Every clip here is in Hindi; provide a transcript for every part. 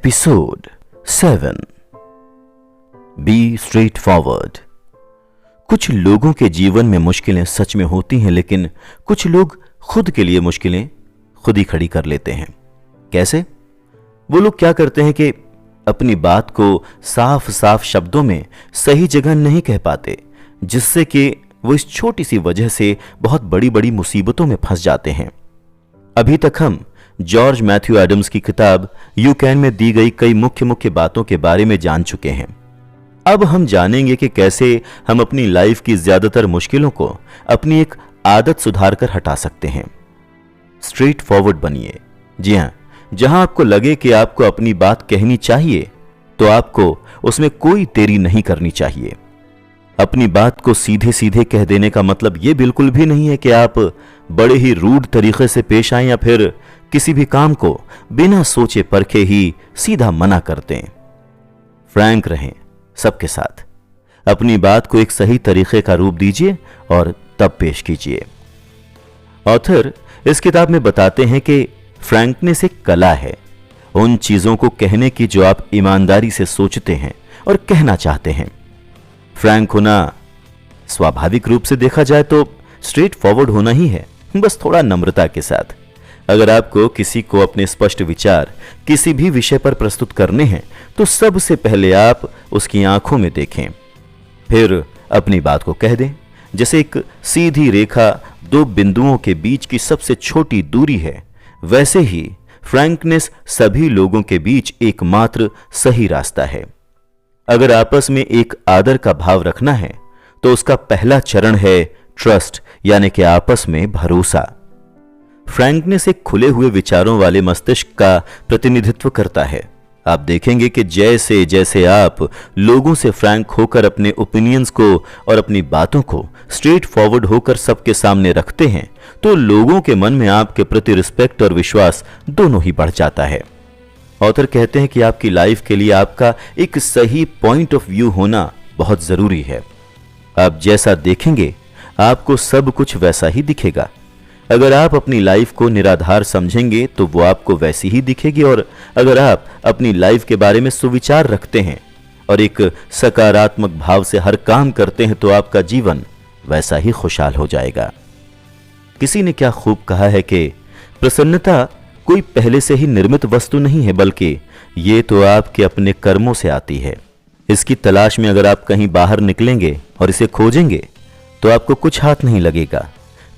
Episode 7 be straight forward. कुछ लोगों के जीवन में मुश्किलें सच में होती हैं, लेकिन कुछ लोग खुद के लिए मुश्किलें खुद ही खड़ी कर लेते हैं। कैसे? वो लोग क्या करते हैं कि अपनी बात को साफ साफ शब्दों में सही जगह नहीं कह पाते, जिससे कि वो इस छोटी सी वजह से बहुत बड़ी बड़ी मुसीबतों में फंस जाते हैं। अभी तक हम जॉर्ज मैथ्यू एडम्स की किताब यू कैन में दी गई कई मुख्य मुख्य बातों के बारे में जान चुके हैं। अब हम जानेंगे कि कैसे हम अपनी लाइफ की ज्यादातर मुश्किलों को अपनी एक आदत सुधार कर हटा सकते हैं। स्ट्रेट फॉरवर्ड बनिए। जी हां, जहां आपको लगे कि आपको अपनी बात कहनी चाहिए, तो आपको उसमें कोई देरी नहीं करनी चाहिए। अपनी बात को सीधे सीधे कह देने का मतलब यह बिल्कुल भी नहीं है कि आप बड़े ही रूड तरीके से पेश आएं या फिर किसी भी काम को बिना सोचे परखे ही सीधा मना कर दें। फ्रैंक रहें सबके साथ। अपनी बात को एक सही तरीके का रूप दीजिए और तब पेश कीजिए। ऑथर इस किताब में बताते हैं कि फ्रैंकनेस एक कला है, उन चीजों को कहने की जो आप ईमानदारी से सोचते हैं और कहना चाहते हैं। फ्रैंक होना स्वाभाविक रूप से देखा जाए तो स्ट्रेट फॉरवर्ड होना ही है, बस थोड़ा नम्रता के साथ। अगर आपको किसी को अपने स्पष्ट विचार किसी भी विषय पर प्रस्तुत करने हैं, तो सबसे पहले आप उसकी आंखों में देखें, फिर अपनी बात को कह दें। जैसे एक सीधी रेखा दो बिंदुओं के बीच की सबसे छोटी दूरी है, वैसे ही फ्रैंकनेस सभी लोगों के बीच एकमात्र सही रास्ता है। अगर आपस में एक आदर का भाव रखना है, तो उसका पहला चरण है ट्रस्ट, यानी कि आपस में भरोसा। फ्रैंकनेस एक खुले हुए विचारों वाले मस्तिष्क का प्रतिनिधित्व करता है। आप देखेंगे कि जैसे जैसे आप लोगों से फ्रैंक होकर अपने ओपिनियंस को और अपनी बातों को स्ट्रेट फॉरवर्ड होकर सबके सामने रखते हैं, तो लोगों के मन में आपके प्रति रिस्पेक्ट और विश्वास दोनों ही बढ़ जाता है। ऑथर कहते हैं कि आपकी लाइफ के लिए आपका एक सही पॉइंट ऑफ व्यू होना बहुत जरूरी है। आप जैसा देखेंगे, आपको सब कुछ वैसा ही दिखेगा। अगर आप अपनी लाइफ को निराधार समझेंगे, तो वो आपको वैसी ही दिखेगी, और अगर आप अपनी लाइफ के बारे में सुविचार रखते हैं और एक सकारात्मक भाव से हर काम करते हैं, तो आपका जीवन वैसा ही खुशहाल हो जाएगा। किसी ने क्या खूब कहा है कि प्रसन्नता कोई पहले से ही निर्मित वस्तु नहीं है, बल्कि ये तो आपके अपने कर्मों से आती है। इसकी तलाश में अगर आप कहीं बाहर निकलेंगे और इसे खोजेंगे, तो आपको कुछ हाथ नहीं लगेगा,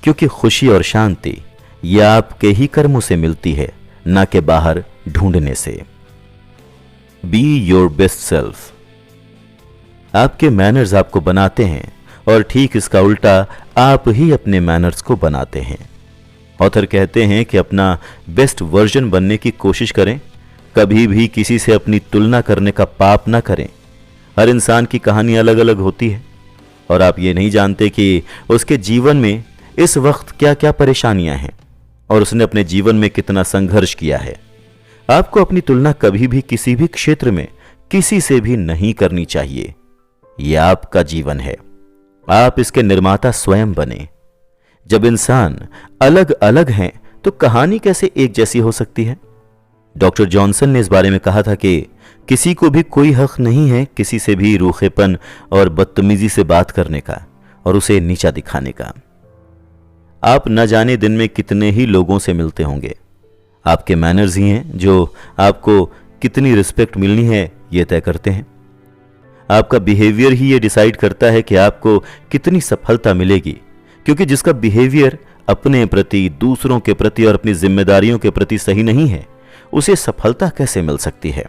क्योंकि खुशी और शांति ये आपके ही कर्मों से मिलती है, ना कि बाहर ढूंढने से। Be your best self. आपके मैनर्स आपको बनाते हैं, और ठीक इसका उल्टा आप ही अपने मैनर्स को बनाते हैं। ऑथर कहते हैं कि अपना बेस्ट वर्जन बनने की कोशिश करें। कभी भी किसी से अपनी तुलना करने का पाप ना करें। हर इंसान की कहानी अलग अलग होती है, और आप ये नहीं जानते कि उसके जीवन में इस वक्त क्या क्या परेशानियां हैं और उसने अपने जीवन में कितना संघर्ष किया है। आपको अपनी तुलना कभी भी किसी भी क्षेत्र में किसी से भी नहीं करनी चाहिए। यह आपका जीवन है, आप इसके निर्माता स्वयं बने। जब इंसान अलग अलग हैं, तो कहानी कैसे एक जैसी हो सकती है? डॉक्टर जॉनसन ने इस बारे में कहा था कि किसी को भी कोई हक नहीं है किसी से भी रूखेपन और बदतमीजी से बात करने का और उसे नीचा दिखाने का। आप न जाने दिन में कितने ही लोगों से मिलते होंगे। आपके मैनर्स ही हैं जो आपको कितनी रिस्पेक्ट मिलनी है ये तय करते हैं। आपका बिहेवियर ही ये डिसाइड करता है कि आपको कितनी सफलता मिलेगी, क्योंकि जिसका बिहेवियर अपने प्रति, दूसरों के प्रति और अपनी जिम्मेदारियों के प्रति सही नहीं है, उसे सफलता कैसे मिल सकती है?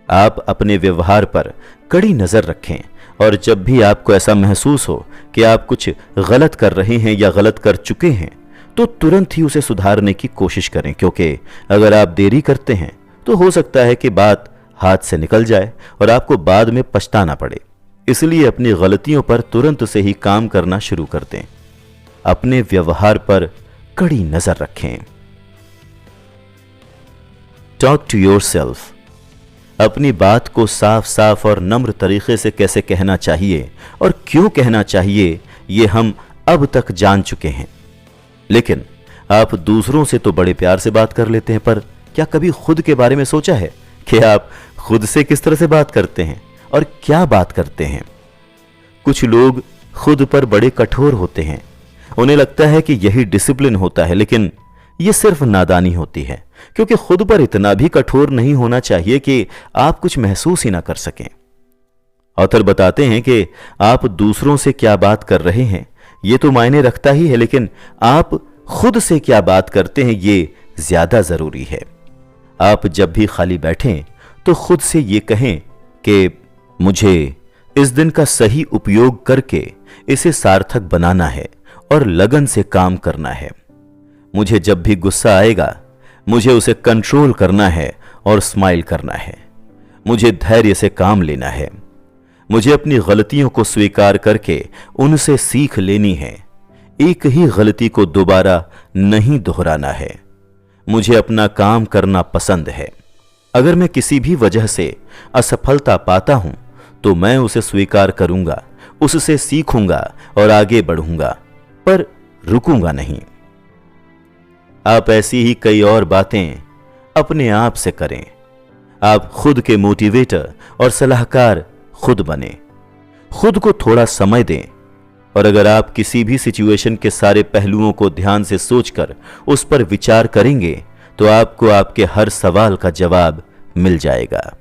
आप अपने व्यवहार पर कड़ी नजर रखें, और जब भी आपको ऐसा महसूस हो कि आप कुछ गलत कर रहे हैं या गलत कर चुके हैं, तो तुरंत ही उसे सुधारने की कोशिश करें, क्योंकि अगर आप देरी करते हैं तो हो सकता है कि बात हाथ से निकल जाए और आपको बाद में पछताना पड़े। इसलिए अपनी गलतियों पर तुरंत से ही काम करना शुरू कर दें। अपने व्यवहार पर कड़ी नजर रखें। Talk to yourself. अपनी बात को साफ साफ और नम्र तरीके से कैसे कहना चाहिए और क्यों कहना चाहिए, ये हम अब तक जान चुके हैं। लेकिन आप दूसरों से तो बड़े प्यार से बात कर लेते हैं, पर क्या कभी खुद के बारे में सोचा है कि आप खुद से किस तरह से बात करते हैं और क्या बात करते हैं। कुछ लोग खुद पर बड़े कठोर होते हैं, उन्हें लगता है कि यही डिसिप्लिन होता है, लेकिन यह सिर्फ नादानी होती है, क्योंकि खुद पर इतना भी कठोर नहीं होना चाहिए कि आप कुछ महसूस ही ना कर सकें। ऑथर बताते हैं कि आप दूसरों से क्या बात कर रहे हैं यह तो मायने रखता ही है, लेकिन आप खुद से क्या बात करते हैं ये ज्यादा जरूरी है। आप जब भी खाली बैठें तो खुद से ये कहें कि मुझे इस दिन का सही उपयोग करके इसे सार्थक बनाना है और लगन से काम करना है। मुझे जब भी गुस्सा आएगा मुझे उसे कंट्रोल करना है और स्माइल करना है। मुझे धैर्य से काम लेना है। मुझे अपनी गलतियों को स्वीकार करके उनसे सीख लेनी है। एक ही गलती को दोबारा नहीं दोहराना है। मुझे अपना काम करना पसंद है। अगर मैं किसी भी वजह से असफलता पाता हूं तो मैं उसे स्वीकार करूंगा, उससे सीखूंगा और आगे बढ़ूंगा, पर रुकूंगा नहीं। आप ऐसी ही कई और बातें अपने आप से करें। आप खुद के मोटिवेटर और सलाहकार खुद बने। खुद को थोड़ा समय दें, और अगर आप किसी भी सिचुएशन के सारे पहलुओं को ध्यान से सोचकर उस पर विचार करेंगे तो आपको आपके हर सवाल का जवाब मिल जाएगा।